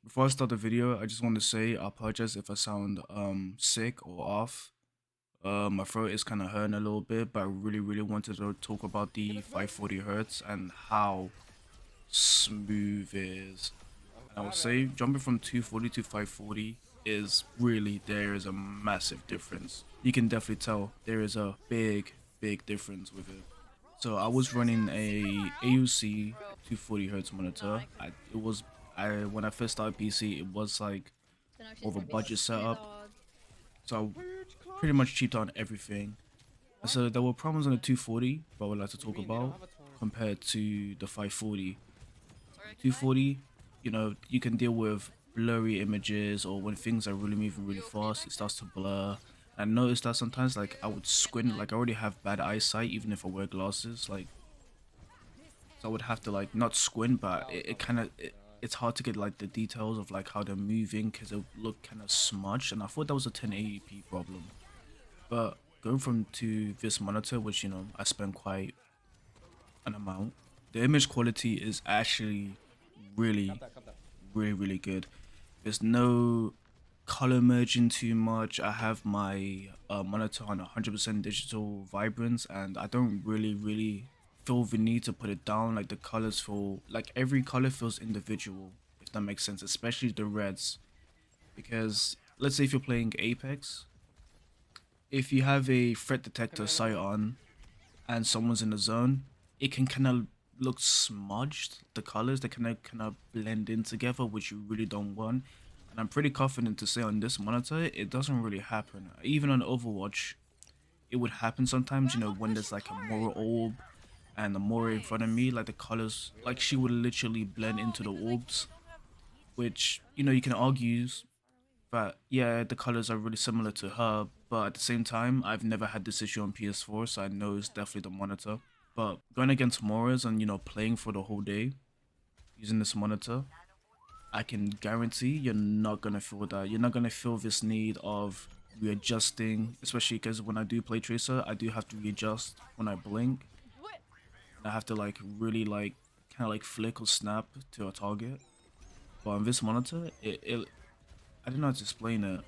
Before I start the video, I just want to say I apologize if I sound sick or off. My throat is kind of hurting a little bit, but I really wanted to talk about the 540 hertz and how smooth it is. And I would say jumping from 240 to 540 is really, there is a massive difference. You can definitely tell there is a big difference with it. So I was running a AUC 240 hertz monitor. It was I when I first started PC, it was like more of a budget setup. So I pretty much cheaped on everything. And so there were problems on the 240 that I would like to talk about compared to the 540. 240, you can deal with blurry images, or when things are really moving really fast, it starts to blur. I noticed that sometimes, like, I would squint, like I already have bad eyesight even if I wear glasses, like, so I would have to like not squint, but it kind of it's hard to get like the details of like how they're moving because it look kind of smudged, and I thought that was a 1080p problem. But going from to this monitor, which I spent quite an amount, the image quality is actually really really good. There's no color merging too much. I have my monitor on 100% digital vibrance, and I don't really feel the need to put it down. Like the colors feel like every color feels individual, if that makes sense, especially the reds. Because let's say if you're playing Apex, if you have a threat detector sight on and someone's in the zone, it can kind of look smudged. The colors, they kind of blend in together, which you really don't want. And I'm pretty confident to say on this monitor, it doesn't really happen. Even on Overwatch, it would happen sometimes. When there's like a Mora orb and the Mora in front of me, like the colors, like she would literally blend into the orbs, which you can argue but yeah, the colors are really similar to her. But at the same time, I've never had this issue on PS4, so I know it's definitely the monitor. But going against Morris and playing for the whole day using this monitor, I can guarantee you're not gonna feel that. You're not gonna feel this need of readjusting, especially because when I do play Tracer, I do have to readjust when I blink, and I have to like really like kind of like flick or snap to a target. But on this monitor, it I don't know how to explain it.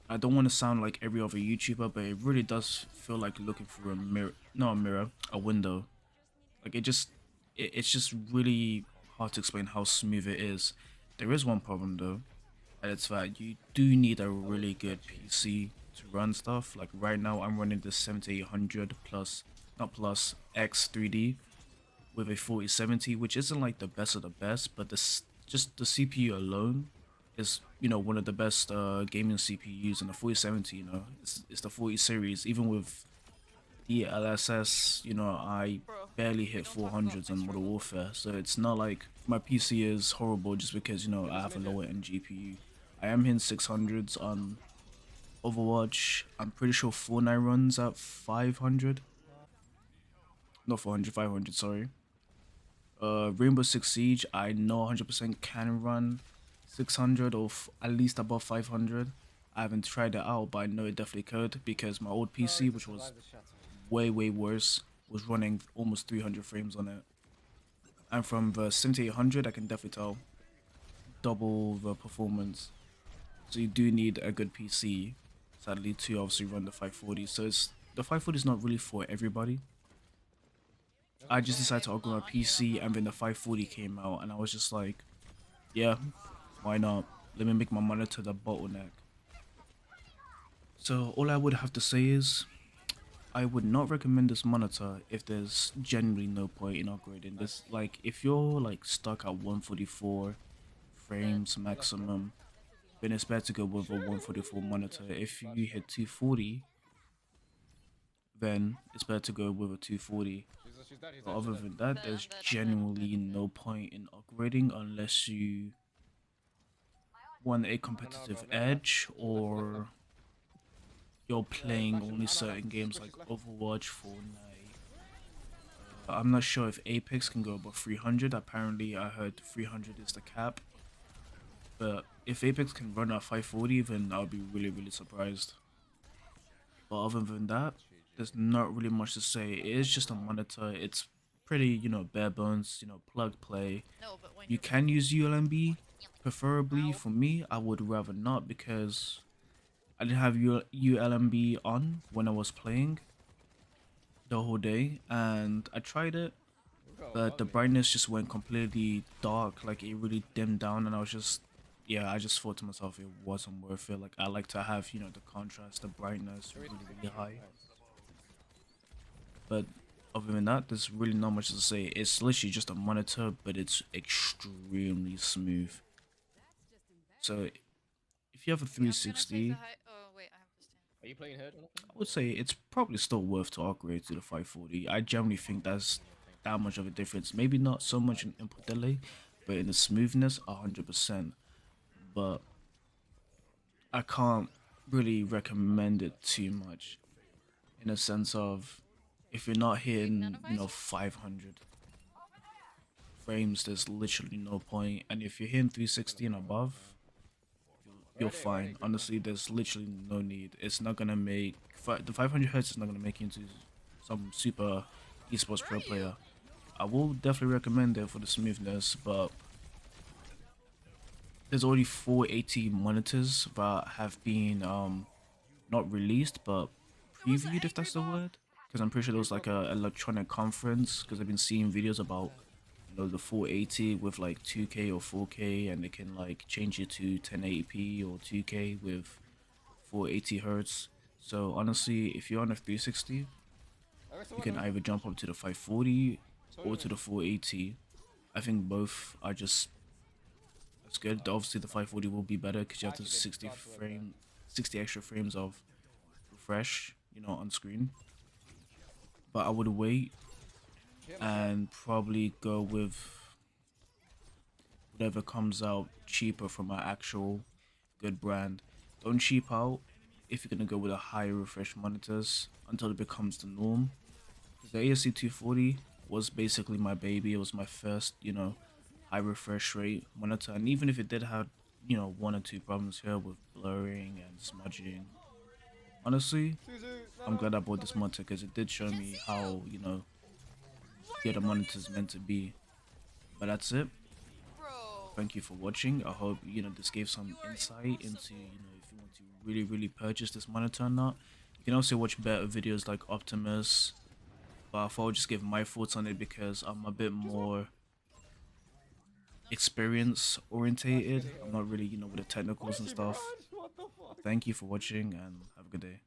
I don't want to sound like every other YouTuber, but it really does feel like looking through a mirror, not a mirror, a window. Like it's just really hard to explain how smooth it is. There is one problem though, and it's that you do need a really good PC to run stuff. Like right now, I'm running the 7800 plus, not plus X 3D with a 4070, which isn't like the best of the best, but just the CPU alone is one of the best gaming CPUs, in the 4070. It's the 40 series. Even with the LSS, I barely hit 400s on Modern Warfare, so it's not like my PC is horrible just because I have a lower end GPU. I am hitting 600s on Overwatch. I'm pretty sure Fortnite runs at 500, not 400, 500. Sorry. Rainbow Six Siege, I know 100% can run 600 or at least above 500. I haven't tried it out, but I know it definitely could because my old PC, which was way worse, was running almost 300 frames on it. And from the 7800, I can definitely tell double the performance. So you do need a good PC, sadly, to obviously run the 540. So the 540 is not really for everybody. I just decided to upgrade my PC, and then the 540 came out, and I was just like, yeah, why not? Let me make my monitor the bottleneck. So all I would have to say is, I would not recommend this monitor if there's genuinely no point in upgrading this. Like, if you're like stuck at 144 frames maximum, then it's better to go with a 144 monitor. If you hit 240, then it's better to go with a 240. But other than that, there's genuinely no point in upgrading unless you want a competitive edge, or you're playing only certain games like Overwatch, Fortnite. I'm not sure if Apex can go above 300. Apparently, I heard 300 is the cap. But if Apex can run at 540, then I'll be really surprised. But other than that, there's not really much to say. It is just a monitor. It's pretty, bare bones, plug play. You can use ULMB, Preferably for me, I would rather not because I didn't have ULMB on when I was playing the whole day, and I tried it, Look how but the ugly. brightness just went completely dark. Like it really dimmed down, and I was just, yeah, I just thought to myself it wasn't worth it. Like I like to have, you know, the contrast, the brightness There is really, really texture. high. Nice. But other than that, there's really not much to say. It's literally just a monitor, but it's extremely smooth. So if you have a I'm gonna take the 360, high. Oh wait, I have to stand. Are you playing her, Jonathan? I would say it's probably still worth to upgrade to the 540. I generally think that's that much of a difference. Maybe not so much in input delay, but in the smoothness, 100%. But I can't really recommend it too much in a sense of if you're not Big hitting, you know, nanovisor? 500 frames, there's literally no point. And if you're hitting 360 and above, you're Where are they? fine. Honestly, there's literally no need. It's not gonna make the 500 hertz is not gonna make you into some super esports Where pro are you? player. I will definitely recommend it for the smoothness, but there's already 480 monitors that have been not released but There was an previewed, if angry that's the mob. word. Because I'm pretty sure there was like a electronic conference. Because I've been seeing videos about, you know, the 480 with like 2K or 4K, and they can like change it to 1080p or 2K with 480 hertz. So honestly, if you're on a 360, you can either jump up to the 540 or to the 480. I think both are just as good. Obviously, the 540 will be better because you have the 60 extra frames of refresh, you know, on screen. But I would wait and probably go with whatever comes out cheaper from an actual good brand. Don't cheap out if you're gonna go with a higher refresh monitors until it becomes the norm. Because the ASC 240 was basically my baby. It was my first, you know, high refresh rate monitor, and even if it did have, you know, one or two problems here with blurring and smudging, honestly, I'm glad I bought this monitor because it did show Can't me see you! how, you know, What are good you a going monitor is into? meant to be. But that's it. Bro. Thank you for watching. I hope, you know, this gave You some are insight into, impossible. you know, if you want to really purchase this monitor or not. You can also watch better videos like Optimus, but I thought I'll just give my thoughts on it because I'm a bit more experience orientated. I'm not really, you know, with the technicals and stuff. What the fuck? Thank you for watching and have a good day.